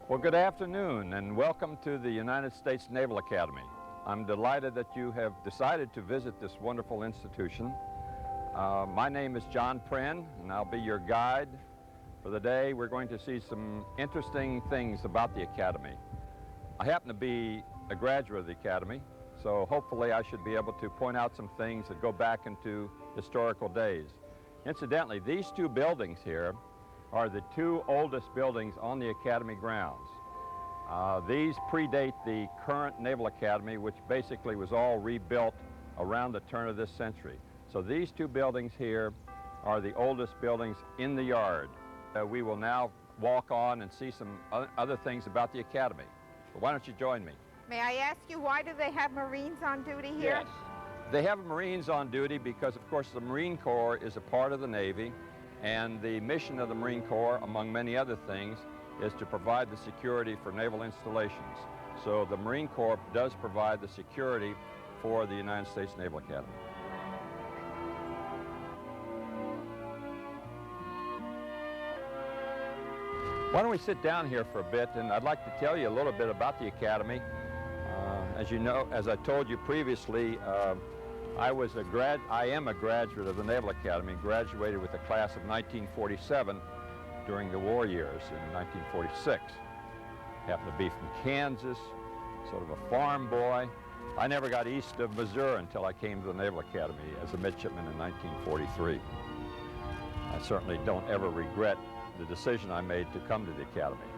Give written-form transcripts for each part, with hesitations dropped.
Well, good afternoon and welcome to the United States Naval Academy. I'm delighted that you have decided to visit this wonderful institution. My name is John Pren and I'll be your guide for the day. We're going to see some interesting things about the Academy. I happen to be a graduate of the Academy, so hopefully I should be able to point out some things that go back into historical days. Incidentally, these two buildings here are the two oldest buildings on the Academy grounds. These predate the current Naval Academy, which basically was all rebuilt around the turn of this century. So these two buildings here are the oldest buildings in the yard. We will now walk on and see some other things about the Academy. But why don't you join me? May I ask you, why do they have Marines on duty here? Yes. They have Marines on duty because, of course, the Marine Corps is a part of the Navy, and the mission of the Marine Corps, among many other things, is to provide the security for naval installations. So the Marine Corps does provide the security for the United States Naval Academy. Why don't we sit down here for a bit, and I'd like to tell you a little bit about the Academy. As you know, as I told you previously, I am a graduate of the Naval Academy, graduated with the class of 1947 during the war years in 1946. Happened to be from Kansas, sort of a farm boy. I never got east of Missouri until I came to the Naval Academy as a midshipman in 1943. I certainly don't ever regret the decision I made to come to the Academy.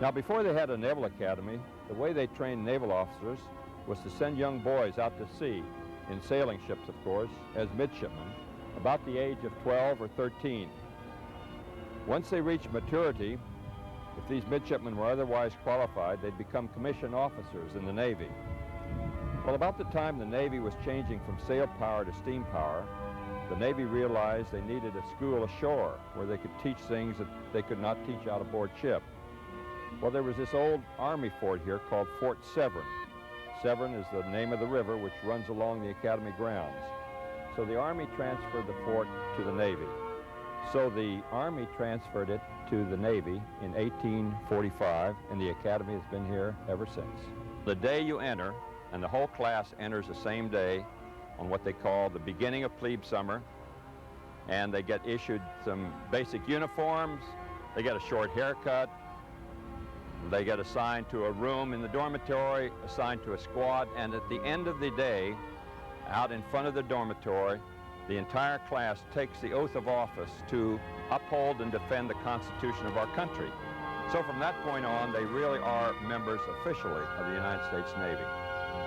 Now, before they had a Naval Academy, the way they trained naval officers was to send young boys out to sea, in sailing ships, of course, as midshipmen, about the age of 12 or 13. Once they reached maturity, if these midshipmen were otherwise qualified, they'd become commissioned officers in the Navy. Well, about the time the Navy was changing from sail power to steam power, the Navy realized they needed a school ashore where they could teach things that they could not teach out aboard ship. Well, there was this old Army fort here called Fort Severn. Severn is the name of the river which runs along the Academy grounds. So the Army transferred the fort to the Navy. So the Army transferred it to the Navy in 1845, and the Academy has been here ever since. The day you enter, and the whole class enters the same day on what they call the beginning of plebe summer, and they get issued some basic uniforms, they get a short haircut, they get assigned to a room in the dormitory, assigned to a squad, and at the end of the day, out in front of the dormitory, the entire class takes the oath of office to uphold and defend the Constitution of our country. So from that point on, they really are members officially of the United States Navy.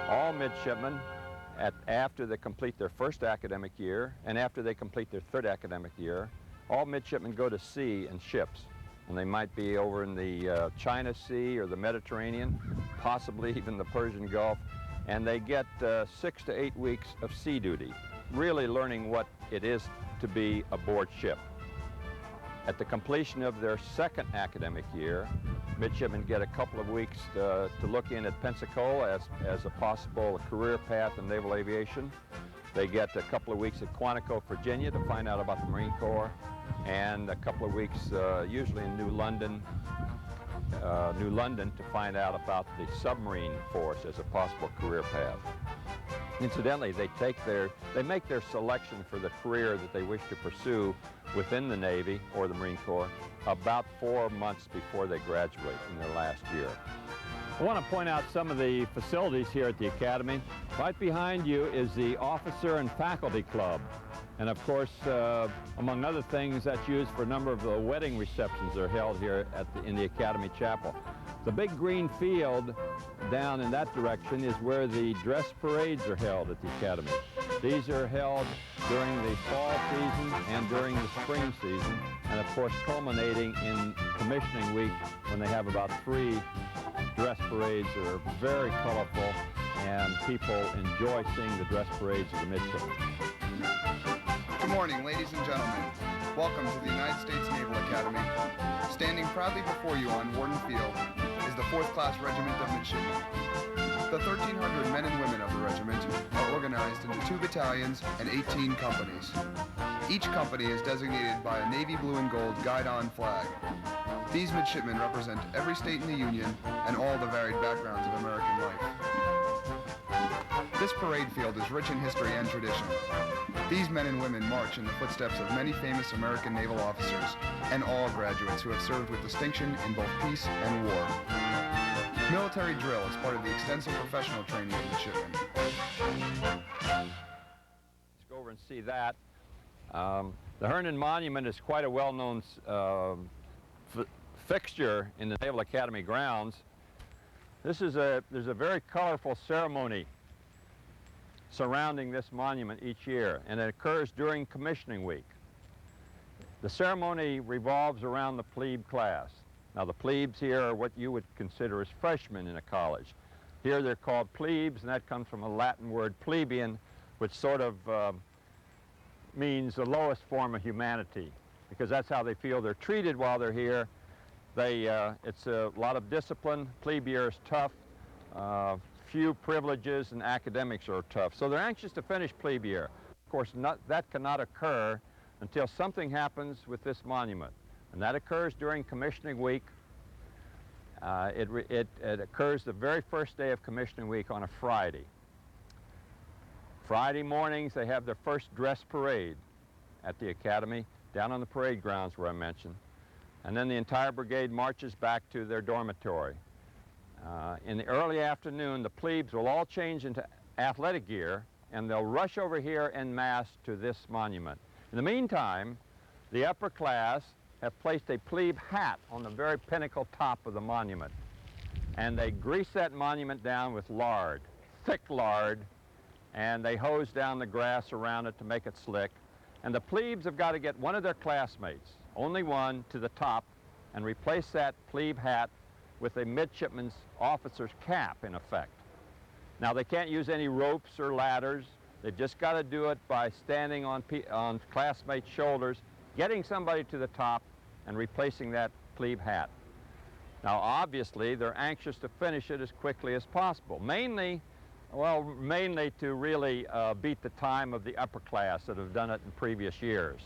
All midshipmen, after they complete their first academic year and after they complete their third academic year, all midshipmen go to sea in ships. And they might be over in the China Sea or the Mediterranean, possibly even the Persian Gulf, and they get 6 to 8 weeks of sea duty, really learning what it is to be aboard ship. At the completion of their second academic year, midshipmen get a couple of weeks to look in at Pensacola as a possible career path in naval aviation. They get a couple of weeks at Quantico, Virginia to find out about the Marine Corps, and a couple of weeks usually in New London to find out about the submarine force as a possible career path. Incidentally, they make their selection for the career that they wish to pursue within the Navy or the Marine Corps about 4 months before they graduate in their last year. I want to point out some of the facilities here at the Academy. Right behind you is the Officer and Faculty Club. And of course, among other things, that's used for a number of the wedding receptions that are held here in the Academy Chapel. The big green field down in that direction is where the dress parades are held at the Academy. These are held during the fall season and during the spring season, and of course culminating in commissioning week when they have about 3 dress parades that are very colorful, and people enjoy seeing the dress parades of the midshipmen. Good morning, ladies and gentlemen. Welcome to the United States Naval Academy. Standing proudly before you on Warden Field is the 4th Class Regiment of Midshipmen. The 1,300 men and women of the regiment are organized into 2 battalions and 18 companies. Each company is designated by a navy blue and gold guide-on flag. These midshipmen represent every state in the Union and all the varied backgrounds of American life. This parade field is rich in history and tradition. These men and women march in the footsteps of many famous American naval officers and all graduates who have served with distinction in both peace and war. Military drill is part of the extensive professional training of midshipmen. Let's go over and see that. The Herndon Monument is quite a well-known fixture in the Naval Academy grounds. There's a very colorful ceremony surrounding this monument each year, and it occurs during commissioning week. The ceremony revolves around the plebe class. Now, the plebes here are what you would consider as freshmen in a college. Here they're called plebes, and that comes from a Latin word plebeian, which sort of means the lowest form of humanity, because that's how they feel they're treated while they're here. It's a lot of discipline. Plebe year is tough. Few privileges, and academics are tough. So they're anxious to finish plebe year. Of course, that cannot occur until something happens with this monument. And that occurs during commissioning week. It occurs the very first day of commissioning week on a Friday. Friday mornings, they have their first dress parade at the academy, down on the parade grounds where I mentioned. And then the entire brigade marches back to their dormitory. In the early afternoon, the plebes will all change into athletic gear, and they'll rush over here en masse to this monument. In the meantime, the upper class have placed a plebe hat on the very pinnacle top of the monument. And they grease that monument down with lard, thick lard, and they hose down the grass around it to make it slick. And the plebes have got to get one of their classmates, only one, to the top and replace that plebe hat with a midshipman's officer's cap, in effect. Now, they can't use any ropes or ladders. They've just got to do it by standing on classmates' shoulders, getting somebody to the top, and replacing that plebe hat. Now, obviously, they're anxious to finish it as quickly as possible, mainly to really beat the time of the upper class that have done it in previous years.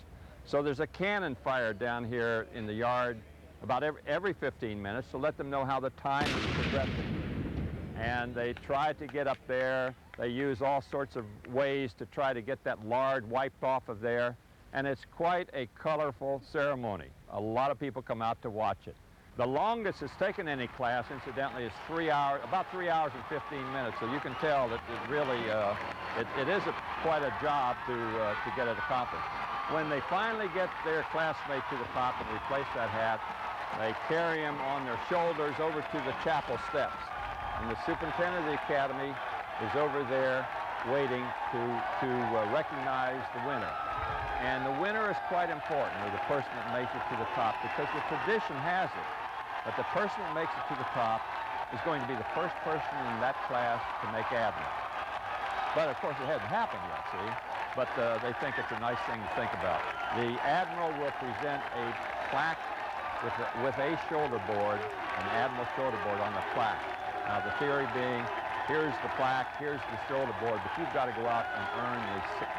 So there's a cannon fired down here in the yard about every 15 minutes to let them know how the time is progressing. And they try to get up there. They use all sorts of ways to try to get that lard wiped off of there. And it's quite a colorful ceremony. A lot of people come out to watch it. The longest it's taken any class, incidentally, is 3 hours, about 3 hours and 15 minutes. So you can tell that it really, it is quite a job to get it accomplished. When they finally get their classmate to the top and replace that hat, they carry him on their shoulders over to the chapel steps. And the superintendent of the academy is over there waiting to recognize the winner. And the winner is quite important, or the person that makes it to the top, because the tradition has it that the person that makes it to the top is going to be the first person in that class to make admiral. But of course it hasn't happened yet, see? But they think it's a nice thing to think about. The admiral will present a plaque with a shoulder board, an admiral shoulder board on the plaque. Now the theory being, here's the plaque, here's the shoulder board, but you've got to go out and earn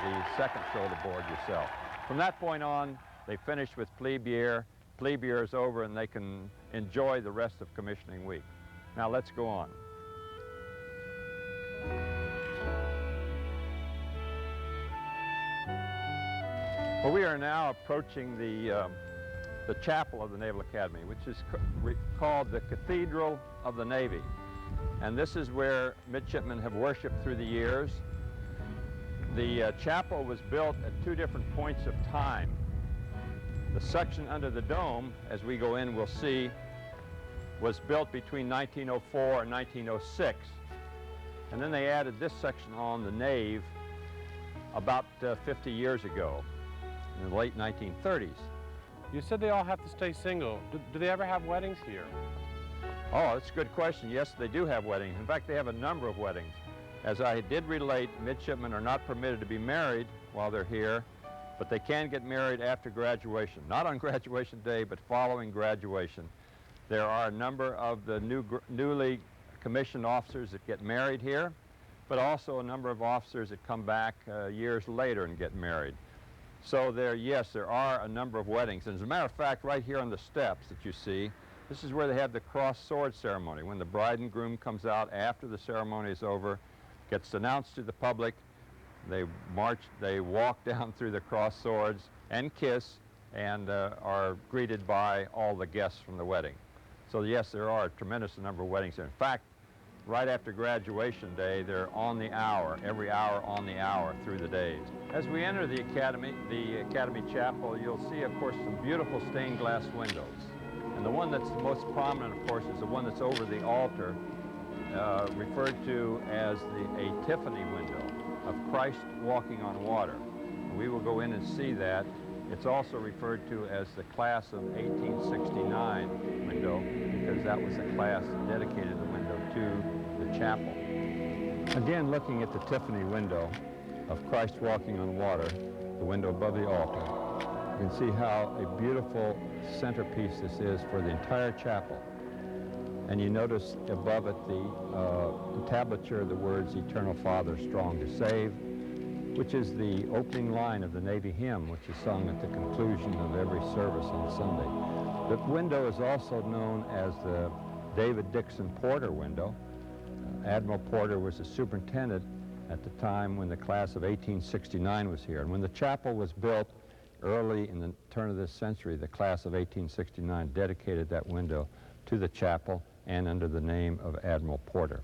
the second shoulder board yourself. From that point on, they finish with plebe year. Plebe year is over, and they can enjoy the rest of commissioning week. Now let's go on. Well, we are now approaching the chapel of the Naval Academy, which is called the Cathedral of the Navy. And this is where midshipmen have worshiped through the years. The chapel was built at 2 different points of time. The section under the dome, as we go in, we'll see, was built between 1904 and 1906. And then they added this section on the nave about 50 years ago, in the late 1930s. You said they all have to stay single. Do they ever have weddings here? Oh, that's a good question. Yes, they do have weddings. In fact, they have a number of weddings. As I did relate, midshipmen are not permitted to be married while they're here, but they can get married after graduation. Not on graduation day, but following graduation. There are a number of the newly commissioned officers that get married here, but also a number of officers that come back years later and get married. So yes, there are a number of weddings. And as a matter of fact, right here on the steps that you see, this is where they have the cross sword ceremony. When the bride and groom comes out after the ceremony is over, gets announced to the public, they walk down through the cross swords and kiss and are greeted by all the guests from the wedding. So yes, there are a tremendous number of weddings. In fact, right after graduation day, they're on the hour, every hour on the hour through the days. As we enter the Academy Chapel, you'll see, of course, some beautiful stained glass windows. And the one that's the most prominent, of course, is the one that's over the altar, referred to as a Tiffany window of Christ walking on water. We will go in and see that. It's also referred to as the class of 1869 window, because that was the class that dedicated the window to the chapel. Again, looking at the Tiffany window of Christ walking on water, the window above the altar, you can see how a beautiful centerpiece this is for the entire chapel. And you notice above it the entablature, the words, "Eternal Father, strong to save," which is the opening line of the Navy hymn, which is sung at the conclusion of every service on Sunday. The window is also known as the David Dixon Porter window. Admiral Porter was the superintendent at the time when the class of 1869 was here. And when the chapel was built early in the turn of this century, the class of 1869 dedicated that window to the chapel and under the name of Admiral Porter.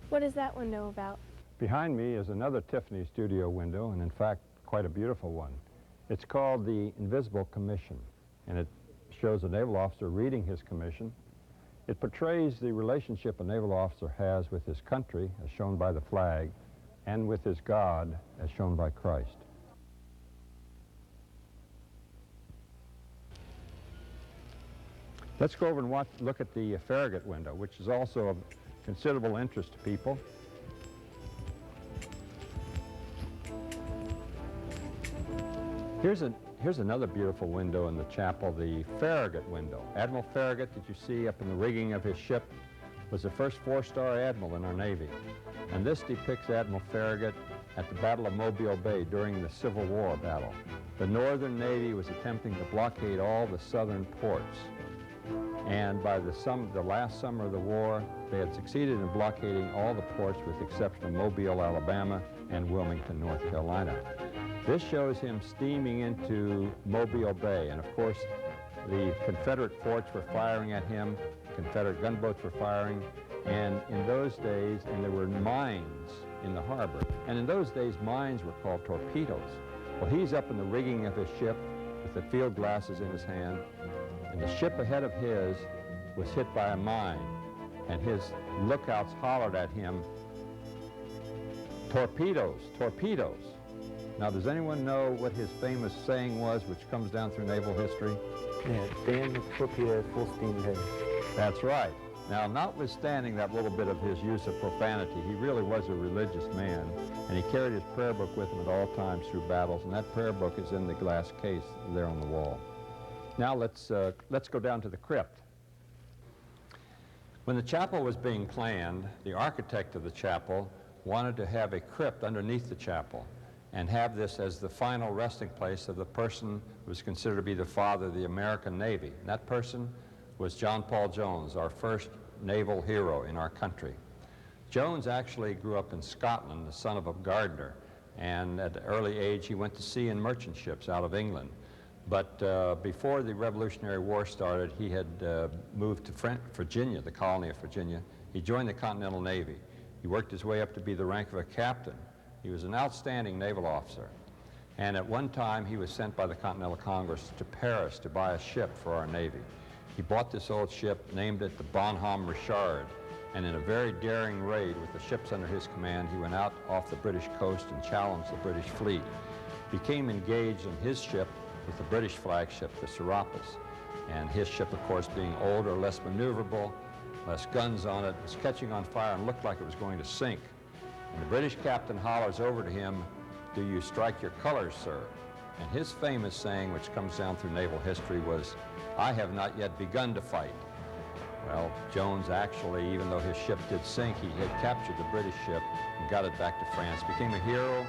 What is that window about? Behind me is another Tiffany studio window, and in fact, quite a beautiful one. It's called the Invisible Commission, and it shows a naval officer reading his commission. It portrays the relationship a naval officer has with his country, as shown by the flag, and with his God, as shown by Christ. Let's go over and look at the Farragut window, which is also of considerable interest to people. Here's another beautiful window in the chapel, the Farragut window. Admiral Farragut, that you see up in the rigging of his ship, was the first four-star admiral in our Navy. And this depicts Admiral Farragut at the Battle of Mobile Bay during the Civil War battle. The Northern Navy was attempting to blockade all the southern ports. And by the last summer of the war, they had succeeded in blockading all the ports with the exception of Mobile, Alabama, and Wilmington, North Carolina. This shows him steaming into Mobile Bay, and of course, the Confederate forts were firing at him, Confederate gunboats were firing, and in those days, and there were mines in the harbor, and in those days, mines were called torpedoes. Well, he's up in the rigging of his ship with the field glasses in his hand, and the ship ahead of his was hit by a mine, and his lookouts hollered at him, "Torpedoes, torpedoes." Now, does anyone know what his famous saying was, which comes down through naval history? Yeah, stand torpedo full steam ahead. That's right. Now, notwithstanding that little bit of his use of profanity, he really was a religious man, and he carried his prayer book with him at all times through battles, and that prayer book is in the glass case there on the wall. Now, let's go down to the crypt. When the chapel was being planned, the architect of the chapel wanted to have a crypt underneath the chapel and have this as the final resting place of the person who was considered to be the father of the American Navy. And that person was John Paul Jones, our first naval hero in our country. Jones actually grew up in Scotland, the son of a gardener, and at an early age he went to sea in merchant ships out of England. But before the Revolutionary War started, he had moved to Virginia, the colony of Virginia. He joined the Continental Navy. He worked his way up to be the rank of a captain. He was an outstanding naval officer. And at one time, he was sent by the Continental Congress to Paris to buy a ship for our Navy. He bought this old ship, named it the Bonhomme Richard, and in a very daring raid with the ships under his command, he went out off the British coast and challenged the British fleet. Became engaged in his ship with the British flagship, the Serapis. And his ship, of course, being older, less maneuverable, less guns on it, was catching on fire and looked like it was going to sink. And the British captain hollers over to him, "Do you strike your colors, sir?" And his famous saying, which comes down through naval history, was, "I have not yet begun to fight." Well, Jones actually, even though his ship did sink, he had captured the British ship and got it back to France. Became a hero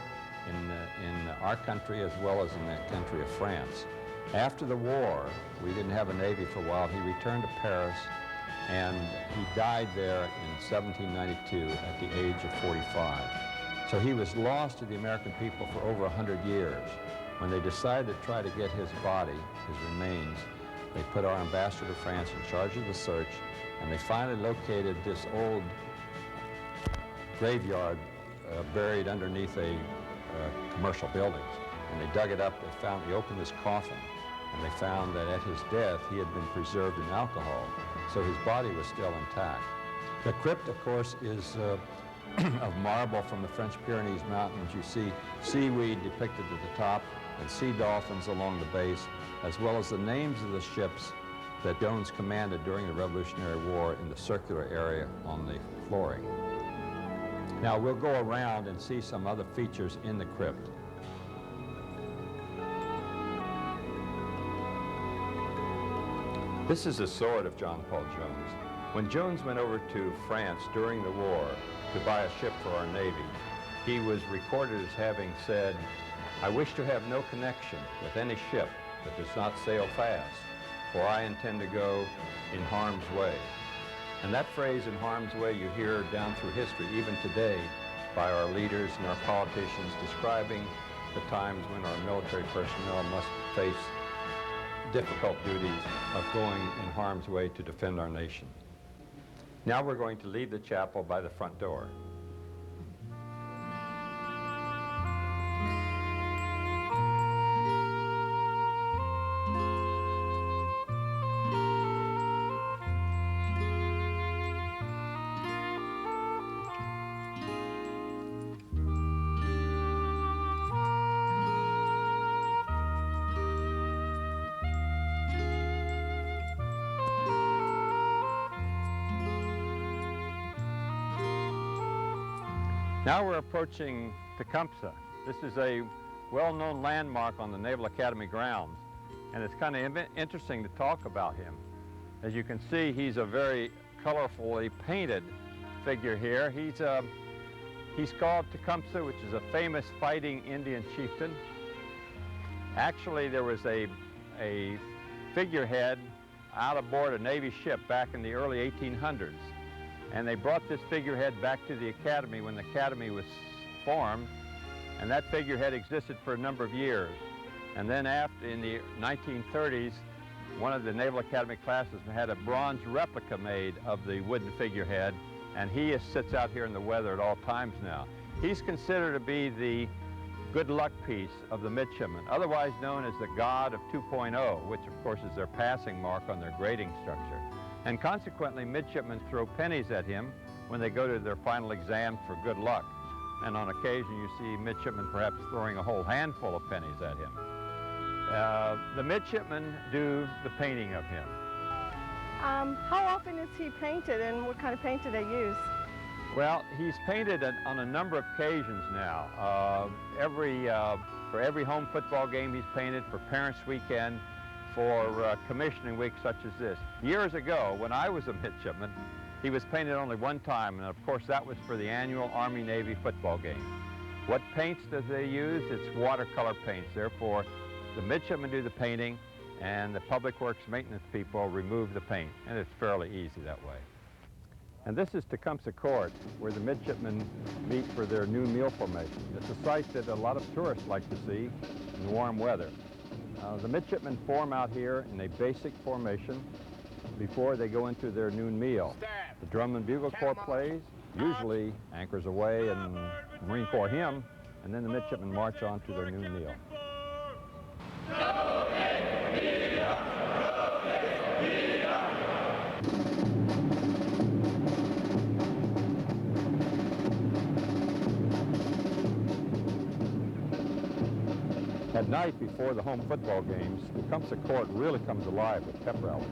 in our country as well as in the country of France. After the war, we didn't have a Navy for a while. He returned to Paris, and he died there in 1792 at the age of 45. So he was lost to the American people for over 100 years. When they decided to try to get his body, his remains, they put our ambassador to France in charge of the search, and they finally located this old graveyard buried underneath a commercial buildings. And they dug it up, they opened his coffin, and they found that at his death he had been preserved in alcohol, so his body was still intact. The crypt, of course, is of marble from the French Pyrenees Mountains. You see seaweed depicted at the top and sea dolphins along the base, as well as the names of the ships that Jones commanded during the Revolutionary War in the circular area on the flooring. Now we'll go around and see some other features in the crypt. This is the sword of John Paul Jones. When Jones went over to France during the war to buy a ship for our Navy, he was recorded as having said, "I wish to have no connection with any ship that does not sail fast, for I intend to go in harm's way." And that phrase, "in harm's way," you hear down through history, even today, by our leaders and our politicians describing the times when our military personnel must face difficult duties of going in harm's way to defend our nation. Now we're going to leave the chapel by the front door. Now we're approaching Tecumseh. This is a well-known landmark on the Naval Academy grounds, and it's kind of interesting to talk about him. As you can see, he's a very colorfully painted figure here. He's called Tecumseh, which is a famous fighting Indian chieftain. Actually, there was a figurehead out aboard a Navy ship back in the early 1800s. And they brought this figurehead back to the Academy when the Academy was formed, and that figurehead existed for a number of years. And then in the 1930s, one of the Naval Academy classes had a bronze replica made of the wooden figurehead, and he sits out here in the weather at all times now. He's considered to be the good luck piece of the midshipmen, otherwise known as the God of 2.0, which of course is their passing mark on their grading structure. And consequently, midshipmen throw pennies at him when they go to their final exam for good luck. And on occasion, you see midshipmen perhaps throwing a whole handful of pennies at him. The midshipmen do the painting of him. How often is he painted, and what kind of paint do they use? Well, he's painted on a number of occasions now. For every home football game, he's painted. For Parents' Weekend, for commissioning week such as this. Years ago, when I was a midshipman, he was painted only one time, and of course that was for the annual Army-Navy football game. What paints does they use? It's watercolor paints. Therefore, the midshipmen do the painting, and the public works maintenance people remove the paint, and it's fairly easy that way. And this is Tecumseh Court, where the midshipmen meet for their noon meal formation. It's a site that a lot of tourists like to see in warm weather. The midshipmen form out here in a basic formation before they go into their noon meal. The drum and bugle corps plays, usually anchors away and Marine Corps hymn, and then the midshipmen march on to their noon meal. At night, before the home football games, Tecumseh Court really comes alive with pep rallies.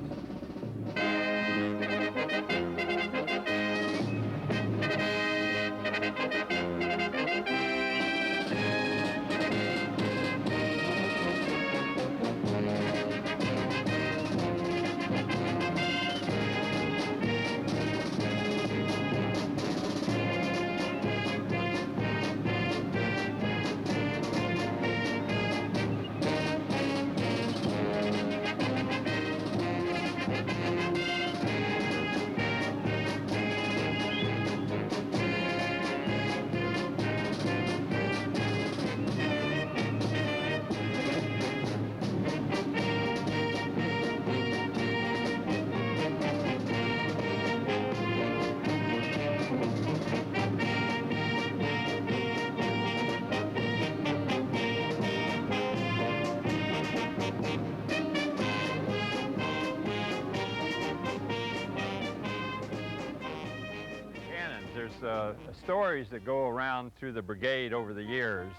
there's stories that go around through the brigade over the years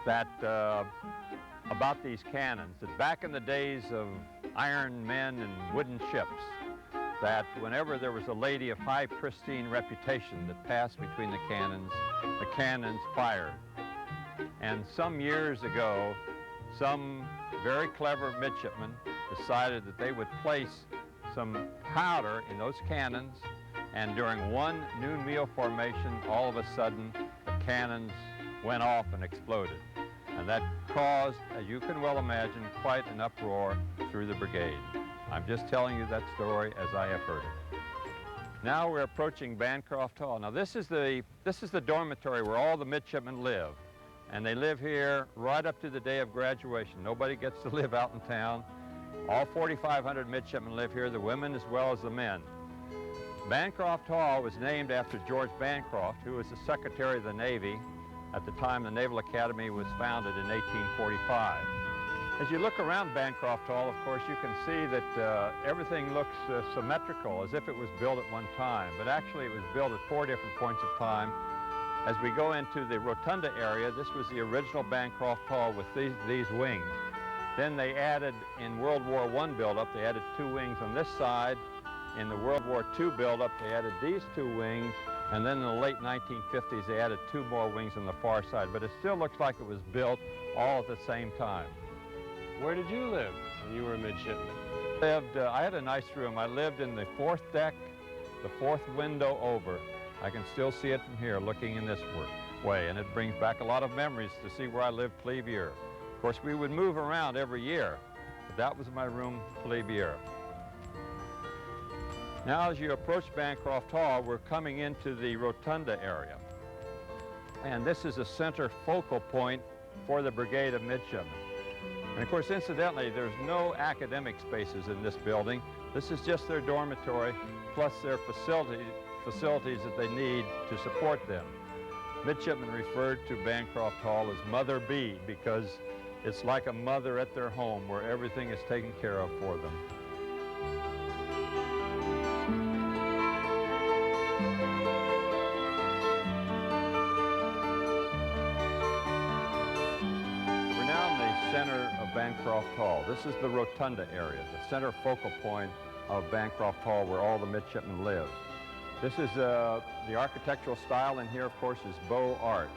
that about these cannons, that back in the days of iron men and wooden ships, that whenever there was a lady of high pristine reputation that passed between the cannons fired. And some years ago, some very clever midshipmen decided that they would place some powder in those cannons, and during one noon meal formation, all of a sudden, the cannons went off and exploded. And that caused, as you can well imagine, quite an uproar through the brigade. I'm just telling you that story as I have heard it. Now we're approaching Bancroft Hall. Now this is the dormitory where all the midshipmen live. And they live here right up to the day of graduation. Nobody gets to live out in town. All 4,500 midshipmen live here, the women as well as the men. Bancroft Hall was named after George Bancroft, who was the Secretary of the Navy at the time the Naval Academy was founded in 1845. As you look around Bancroft Hall, of course, you can see that everything looks symmetrical, as if it was built at one time. But actually, it was built at 4 different points of time. As we go into the rotunda area, this was the original Bancroft Hall with these wings. Then they added, in World War I buildup, they added 2 wings on this side. In the World War II buildup, they added these 2 wings. And then in the late 1950s, they added 2 more wings on the far side. But it still looks like it was built all at the same time. Where did you live when you were a midshipman? I had a nice room. I lived in the 4th deck, the 4th window over. I can still see it from here, looking in this way, and it brings back a lot of memories to see where I lived plebe year. Of course, we would move around every year, but that was my room plebe year. Now, as you approach Bancroft Hall, we're coming into the rotunda area. And this is a center focal point for the Brigade of Midshipmen. And of course, incidentally, there's no academic spaces in this building. This is just their dormitory, plus their facilities that they need to support them. Midshipmen referred to Bancroft Hall as Mother B because it's like a mother at their home where everything is taken care of for them. We're now in the center of Bancroft Hall. This is the rotunda area, the center focal point of Bancroft Hall where all the midshipmen live. This is the architectural style in here, of course, is Beaux Arts,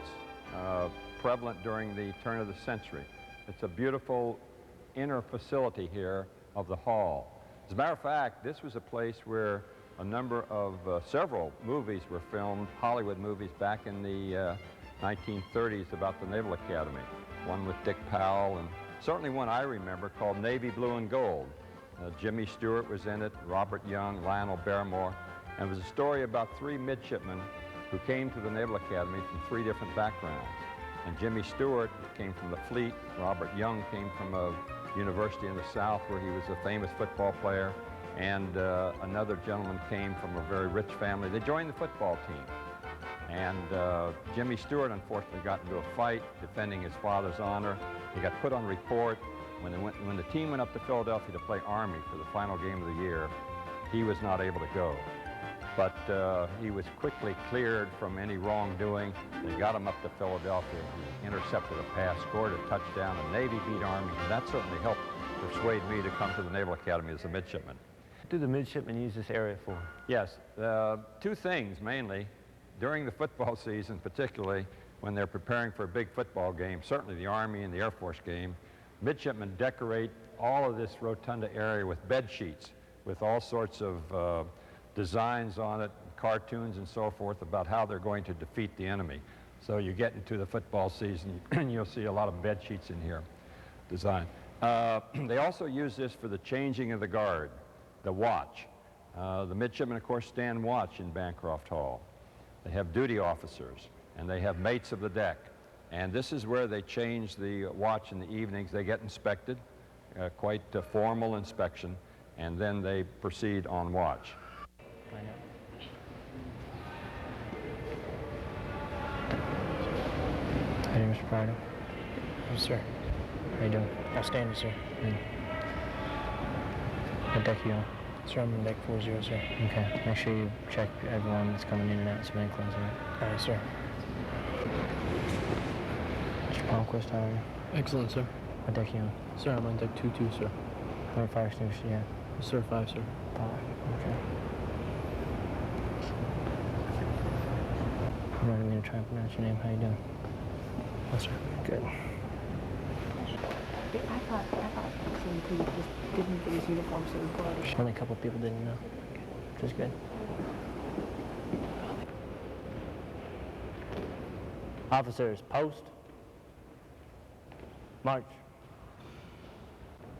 prevalent during the turn of the century. It's a beautiful inner facility here of the hall. As a matter of fact, this was a place where a number of several movies were filmed, Hollywood movies, back in the 1930s about the Naval Academy. One with Dick Powell, and certainly one I remember called Navy Blue and Gold. Jimmy Stewart was in it, Robert Young, Lionel Barrymore. And it was a story about 3 midshipmen who came to the Naval Academy from 3 different backgrounds. And Jimmy Stewart came from the fleet. Robert Young came from a university in the South where he was a famous football player. And another gentleman came from a very rich family. They joined the football team. And Jimmy Stewart, unfortunately, got into a fight defending his father's honor. He got put on report. When the team went up to Philadelphia to play Army for the final game of the year, he was not able to go. But he was quickly cleared from any wrongdoing. They got him up to Philadelphia. He intercepted a pass, scored a touchdown, and Navy beat Army, and that certainly helped persuade me to come to the Naval Academy as a midshipman. What do the midshipmen use this area for? Yes, 2 things mainly. During the football season, particularly when they're preparing for a big football game, certainly the Army and the Air Force game, midshipmen decorate all of this rotunda area with bed sheets with all sorts of designs on it, cartoons and so forth about how they're going to defeat the enemy. So you get into the football season and you'll see a lot of bed sheets in here designed. They also use this for the changing of the guard, the watch. The midshipmen, of course, stand watch in Bancroft Hall. They have duty officers and they have mates of the deck. And this is where they change the watch in the evenings. They get inspected, quite a formal inspection, and then they proceed on watch. Hey, Mr. Pryor. Yes, sir. How you doing? Outstanding, sir. What deck you on? Sir, I'm on deck 40, sir. Okay. Make sure you check everyone that's coming in and out so we can close it. All right, sir. Mr. Palmquist, how are you? Excellent, sir. What deck you on? Sir, I'm on deck 22, sir. How many fire extinguishers do you have? Yes, sir, 5, sir. 5. Okay. I'm not going to try and pronounce your name. How you doing? Yes, sir. Good. I thought CMP just didn't get his uniform so he brought it. Only a couple of people didn't know, which is good. Officers, post. March.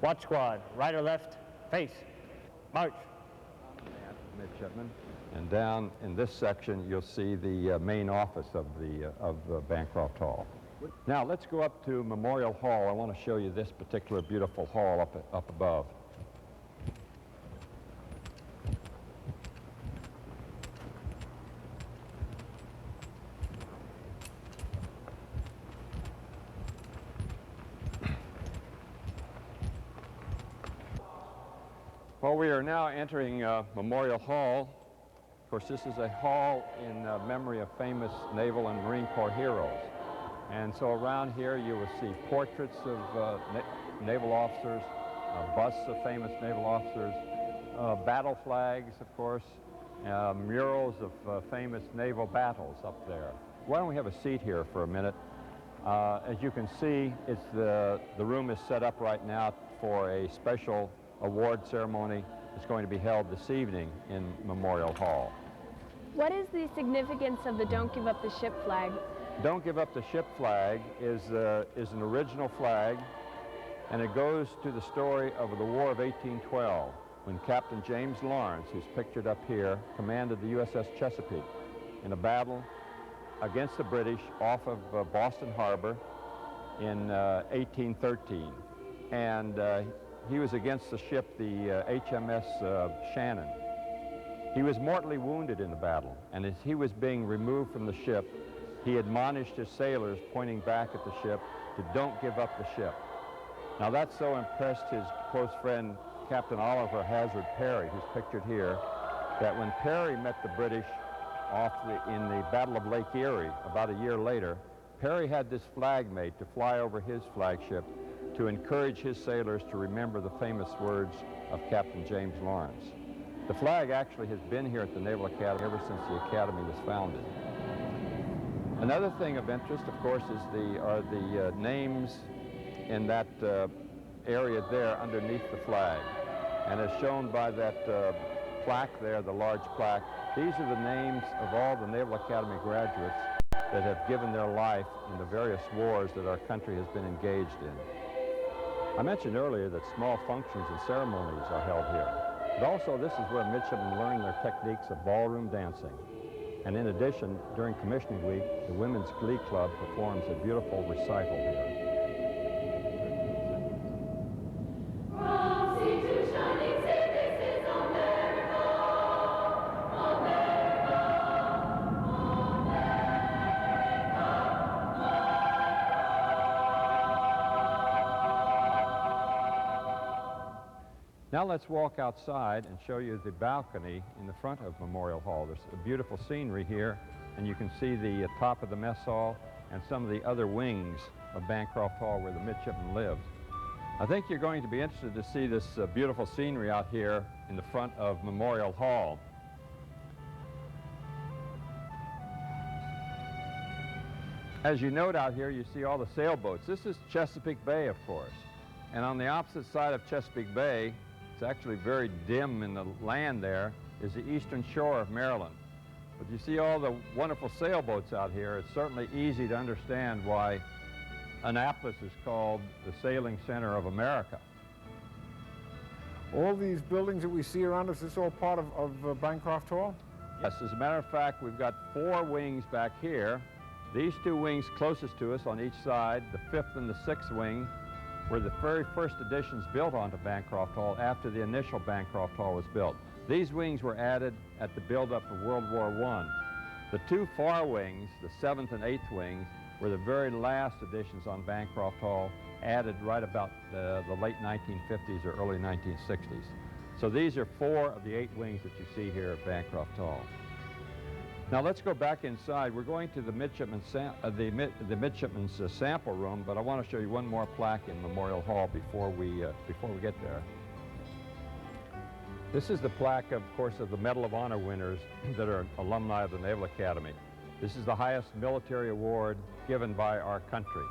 Watch squad, right or left, face. March. Midshipman. And down in this section, you'll see the main office of Bancroft Hall. Now, let's go up to Memorial Hall. I want to show you this particular beautiful hall up above. Well, we are now entering Memorial Hall. Of course, this is a hall in memory of famous Naval and Marine Corps heroes. And so around here you will see portraits of naval officers, busts of famous naval officers, battle flags, of course, murals of famous naval battles up there. Why don't we have a seat here for a minute? As you can see, the room is set up right now for a special award ceremony that's going to be held this evening in Memorial Hall. What is the significance of the Don't Give Up the Ship flag? Don't Give Up the Ship flag is an original flag, and it goes to the story of the War of 1812, when Captain James Lawrence, who's pictured up here, commanded the USS Chesapeake in a battle against the British off of Boston Harbor in 1813. And he was against the ship, the HMS Shannon. He was mortally wounded in the battle, and as he was being removed from the ship, he admonished his sailors, pointing back at the ship, to don't give up the ship. Now that so impressed his close friend, Captain Oliver Hazard Perry, who's pictured here, that when Perry met the British in the Battle of Lake Erie about a year later, Perry had this flag made to fly over his flagship to encourage his sailors to remember the famous words of Captain James Lawrence. The flag actually has been here at the Naval Academy ever since the Academy was founded. Another thing of interest, of course, are the names in that area there underneath the flag. And as shown by that plaque there, the large plaque, these are the names of all the Naval Academy graduates that have given their life in the various wars that our country has been engaged in. I mentioned earlier that small functions and ceremonies are held here. But also this is where midshipmen learn their techniques of ballroom dancing. And in addition, during commissioning week, the Women's Glee Club performs a beautiful recital here. Now let's walk outside and show you the balcony in the front of Memorial Hall. There's a beautiful scenery here, and you can see the top of the mess hall and some of the other wings of Bancroft Hall where the midshipmen lived. I think you're going to be interested to see this beautiful scenery out here in the front of Memorial Hall. As you note out here, you see all the sailboats. This is Chesapeake Bay, of course. And on the opposite side of Chesapeake Bay, it's actually very dim in the land there, is the eastern shore of Maryland. But you see all the wonderful sailboats out here. It's certainly easy to understand why Annapolis is called the sailing center of America. All these buildings that we see around us, is this all part of Bancroft Hall? Yes, as a matter of fact, we've got 4 wings back here. These 2 wings closest to us on each side, the 5th and the 6th wing, were the very first additions built onto Bancroft Hall after the initial Bancroft Hall was built. These wings were added at the buildup of World War I. The 2 far wings, the 7th and 8th wings, were the very last additions on Bancroft Hall, added right about the late 1950s or early 1960s. So these are 4 of the 8 wings that you see here at Bancroft Hall. Now let's go back inside. We're going to the midshipman's sample room, but I want to show you one more plaque in Memorial Hall before we get there. This is the plaque, of course, of the Medal of Honor winners that are alumni of the Naval Academy. This is the highest military award given by our country.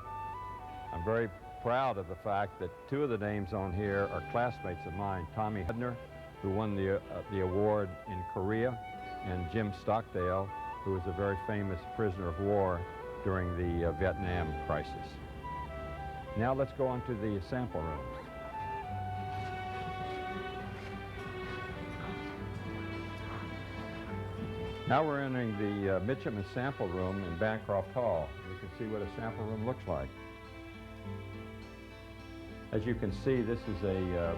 I'm very proud of the fact that 2 of the names on here are classmates of mine, Tommy Hudner, who won the award in Korea, and Jim Stockdale, who was a very famous prisoner of war during the Vietnam crisis. Now let's go on to the sample room. Now we're entering the midshipman sample room in Bancroft Hall. You can see what a sample room looks like. As you can see, this is a,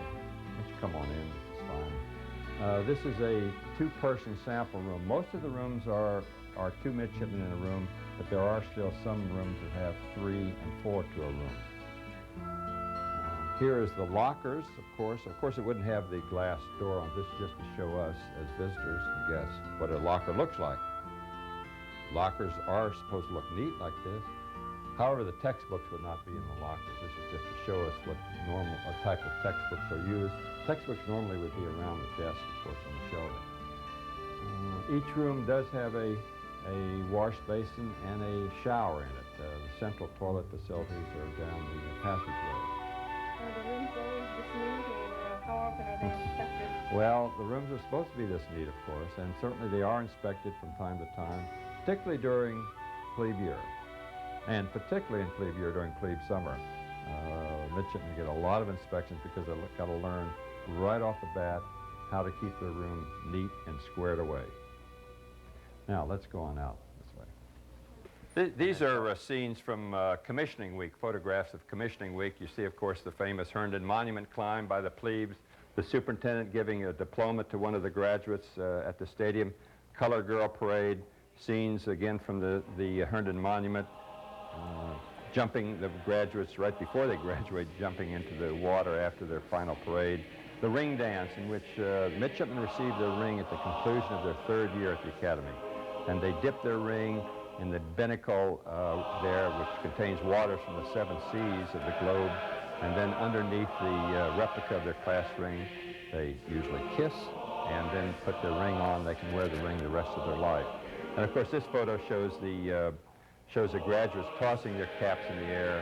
let's come on in, it's fine. This is a 2-person sample room. Most of the rooms are 2 midshipmen in a room, but there are still some rooms that have 3 and 4 to a room. Here is the lockers, of course. Of course, it wouldn't have the glass door on this just to show us as visitors and guests what a locker looks like. Lockers are supposed to look neat like this. However, the textbooks would not be in the lockers. This is just to show us what type of textbooks are used. Textbooks normally would be around the desk, of course, on the shelving. Each room does have a wash basin and a shower in it. The central toilet facilities are down the passageway. Are the rooms always this neat, or how often are they inspected? Well, the rooms are supposed to be this neat, of course, and certainly they are inspected from time to time, particularly during plebe year, and particularly in plebe year during plebe summer. Midshipmen get a lot of inspections because they've got to learn right off the bat how to keep their room neat and squared away. Now, let's go on out this way. These are scenes from Commissioning Week, photographs of Commissioning Week. You see, of course, the famous Herndon Monument climb by the plebes, the superintendent giving a diploma to one of the graduates at the stadium, Color Girl Parade, scenes again from the Herndon Monument, jumping the graduates right before they graduate, jumping into the water after their final parade. The ring dance, in which midshipmen receive their ring at the conclusion of their 3rd year at the academy. And they dip their ring in the binnacle there, which contains waters from the 7 seas of the globe. And then underneath the replica of their class ring, they usually kiss and then put their ring on. They can wear the ring the rest of their life. And of course, this photo shows the graduates tossing their caps in the air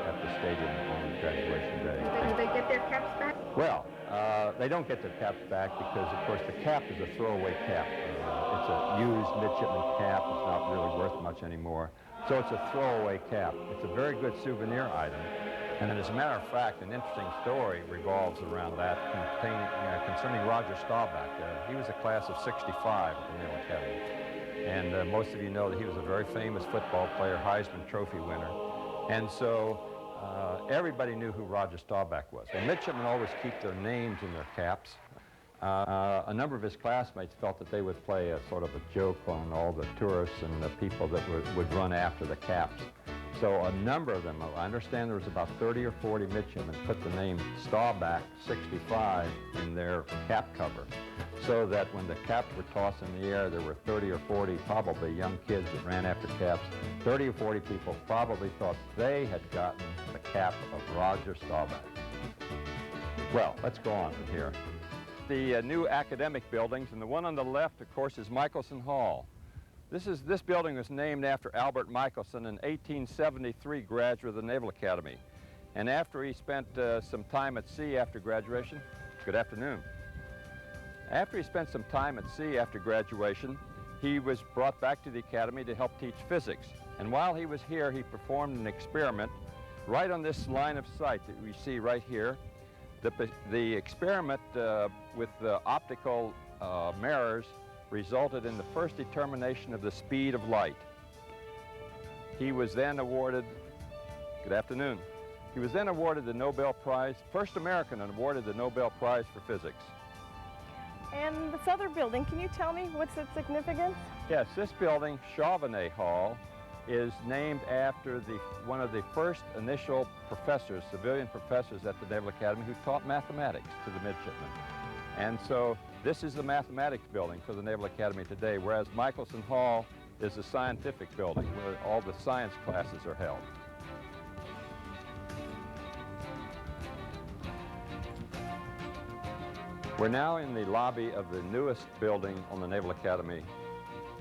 at the stadium on graduation day. Do they get their caps back? Well, they don't get their caps back because, of course, the cap is a throwaway cap. It's a used midshipman cap. It's not really worth much anymore. So it's a throwaway cap. It's a very good souvenir item. And as a matter of fact, an interesting story revolves around that concerning Roger Staubach. He was a class of 65 at the Naval Academy. And most of you know that he was a very famous football player, Heisman Trophy winner. And so everybody knew who Roger Staubach was. Well, midshipmen always keep their names in their caps. A number of his classmates felt that they would play a sort of a joke on all the tourists and the people that would run after the caps. So a number of them, I understand there was about 30 or 40 midshipmen, put the name Staubach 65 in their cap cover, so that when the caps were tossed in the air, there were 30 or 40 probably young kids that ran after caps. 30 or 40 people probably thought they had gotten the cap of Roger Staubach. Well, let's go on from here. The new academic buildings, and the one on the left, of course, is Michelson Hall. This building was named after Albert Michelson, an 1873 graduate of the Naval Academy. And after he spent some time at sea after graduation, good afternoon. After he spent some time at sea after graduation, he was brought back to the academy to help teach physics. And while he was here, he performed an experiment right on this line of sight that we see right here. The experiment with the optical mirrors resulted in the first determination of the speed of light. He was then awarded, good afternoon, he was then awarded the Nobel Prize, first American awarded the Nobel Prize for Physics. And this other building, can you tell me what's its significance? Yes, this building, Chauvenet Hall, is named after one of the first initial professors, civilian professors at the Naval Academy who taught mathematics to the midshipmen. And so this is the mathematics building for the Naval Academy today, whereas Michelson Hall is the scientific building where all the science classes are held. We're now in the lobby of the newest building on the Naval Academy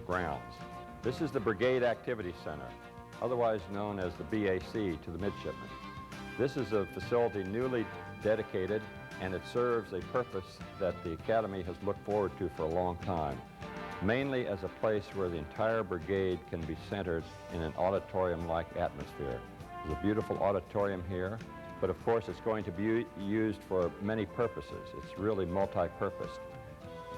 grounds. This is the Brigade Activity Center, otherwise known as the BAC to the midshipmen. This is a facility newly dedicated, and it serves a purpose that the Academy has looked forward to for a long time, mainly as a place where the entire brigade can be centered in an auditorium-like atmosphere. There's a beautiful auditorium here, but of course it's going to be used for many purposes. It's really multi-purposed.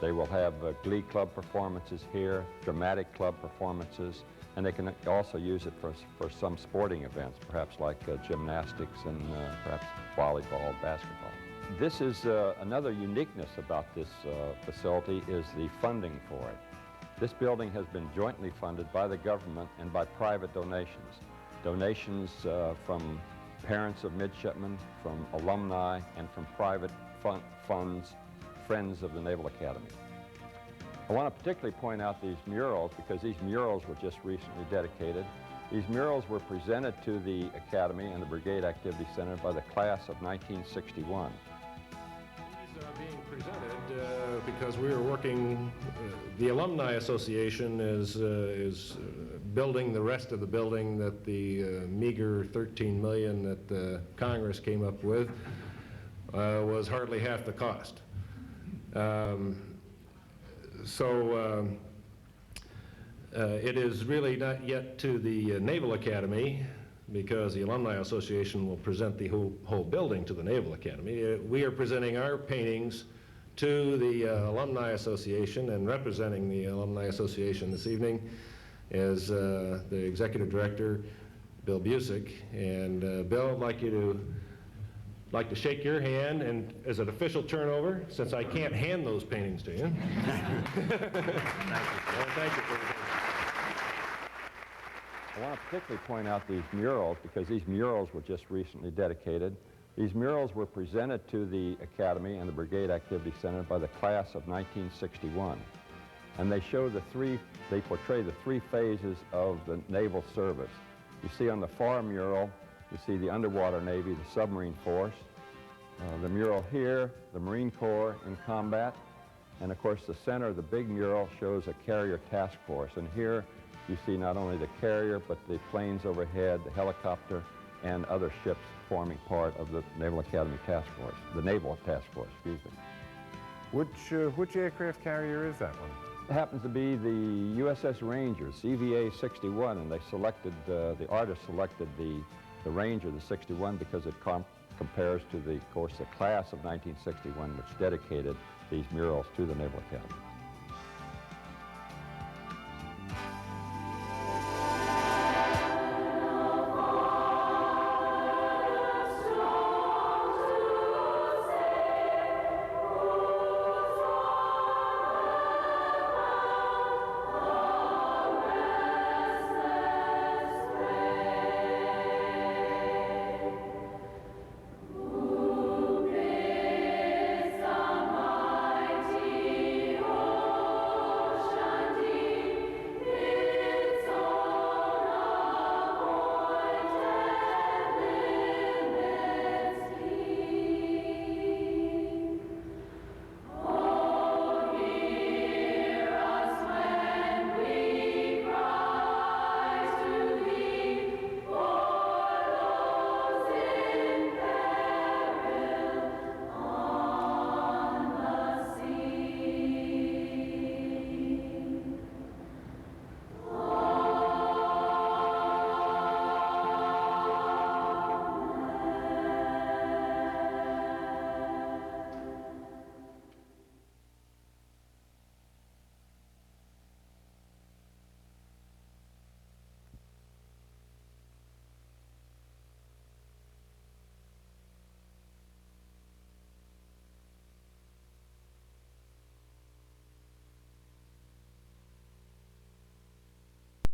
They will have glee club performances here, dramatic club performances, and they can also use it for some sporting events, perhaps like gymnastics and perhaps volleyball, basketball. This is another uniqueness about this facility is the funding for it. This building has been jointly funded by the government and by private donations. Donations from parents of midshipmen, from alumni, and from private funds, friends of the Naval Academy. I want to particularly point out these murals because these murals were just recently dedicated. These murals were presented to the Academy and the Brigade Activity Center by the class of 1961. These are being presented because we are working, the Alumni Association is building the rest of the building that the meager $13 million that the Congress came up with was hardly half the cost. It is really not yet to the Naval Academy because the Alumni Association will present the whole building to the Naval Academy. We are presenting our paintings to the Alumni Association, and representing the Alumni Association this evening is the Executive Director, Bill Busick. And Bill, I'd like to shake your hand, and as an official turnover, since I can't hand those paintings to you. Thank you. Well, thank you for I want to particularly point out these murals because these murals were just recently dedicated. These murals were presented to the Academy and the Brigade Activity Center by the class of 1961. And they show they portray the three phases of the naval service. You see on the far mural, you see the underwater Navy, the submarine force. The mural here, the Marine Corps in combat. And of course the center, the big mural, shows a carrier task force. And here you see not only the carrier, but the planes overhead, the helicopter, and other ships forming part of the Naval Academy Task Force, the Naval Task Force, excuse me. Which aircraft carrier is that one? It happens to be the USS Ranger, CVA 61, and they selected, the artist selected the Ranger, the 61, because it compares to of course, the class of 1961, which dedicated these murals to the Naval Academy.